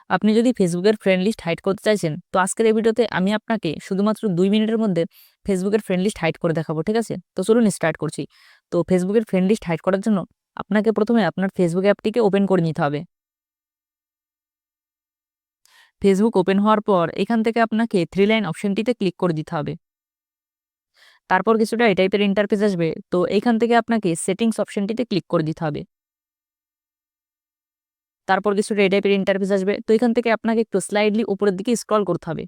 আপনি যদি ফেসবুকের ফ্রেন্ড লিস্ট হাইড করতে চাইছেন, তো আজকের এই ভিডিওতে আমি আপনাকে শুধুমাত্র ২ মিনিটের মধ্যে ফেসবুকের ফ্রেন্ড লিস্ট হাইড করে দেখাবো, ঠিক আছে? তো চলুন স্টার্ট করছি। তো ফেসবুকের ফ্রেন্ড লিস্ট হাইড করার জন্য আপনাকে ১ম এ আপনার ফেসবুক অ্যাপটিকে ওপেন করে নিতে হবে। ফেসবুক ওপেন হওয়ার পর এখান থেকে আপনাকে 3 লাইন অপশনটিতে ক্লিক করে দিতে হবে। তারপর কিছুটা এই টাইপের ইন্টারফেস আসবে। তো এইখান থেকে আপনাকে সেটিংস অপশনটিতে ক্লিক করে দিতে হবে। তারপর কিছুটা এই টাইপের ইন্টারফেস আসবে। তো এখান থেকে আপনাকে একটু স্লাইডলি উপরের দিকে স্ক্রল করতে হবে।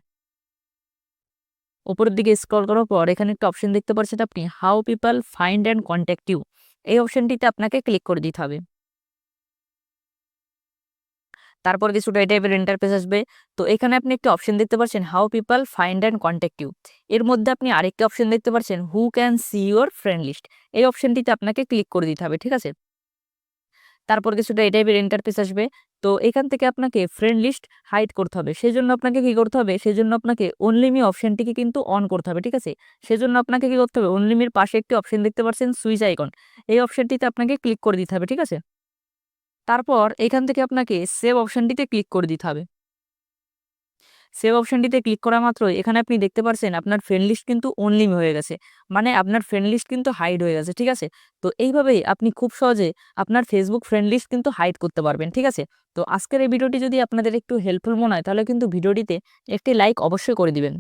উপরের দিকে স্ক্রল করার পর এখানে একটা অপশন দেখতে পাচ্ছেন আপনি, how people find and contact you. এই অপশনটিতে আপনাকে ক্লিক করে দিতে হবে। তারপর কিছুটা এই টাইপের ইন্টারফেস আসবে। তো এখানে আপনি একটা অপশন দেখতে পাচ্ছেন, how people find and contact you. এর মধ্যে আপনি আরেকটা অপশন দেখতে পাচ্ছেন, who can see your friend list. এই অপশনটিতে আপনাকে ক্লিক করে দিতে হবে, ঠিক আছে? তারপর কিছুটা এই টাইপের ইন্টারফেস আসবে। তো এখান থেকে আপনাকে ফ্রেন্ড লিস্ট হাইড করতে হবে। সেজন্য আপনাকে কি করতে হবে? সেজন্য আপনাকে অনলি মি অপশনটিকে কিন্তু অন করতে হবে, ঠিক আছে? সেজন্য আপনাকে কি করতে হবে? অনলি মির পাশে একটি অপশন দেখতে পাচ্ছেন, সুইচ আইকন। এই অপশনটিতে আপনাকে ক্লিক করে দিতে হবে, ঠিক আছে? তারপর এখান থেকে আপনাকে সেভ অপশনটিতে ক্লিক করে দিতে হবে। সেভ অপশনটিতে ক্লিক করা মাত্রই এখানে আপনি দেখতে পারছেন আপনার ফ্রেন্ড লিস্ট কিন্তু অনলি মি হয়ে গেছে। মানে আপনার ফ্রেন্ড লিস্ট কিন্তু হাইড হয়ে গেছে, ঠিক আছে? তো এইভাবেই আপনি খুব সহজে আপনার ফেসবুক ফ্রেন্ড লিস্ট কিন্তু হাইড করতে পারবেন, ঠিক আছে? তো আজকের এই ভিডিওটি যদি আপনাদের একটু হেল্পফুল মনে হয় তাহলে কিন্তু ভিডিওটিতে একটি লাইক অবশ্যই করে দিবেন।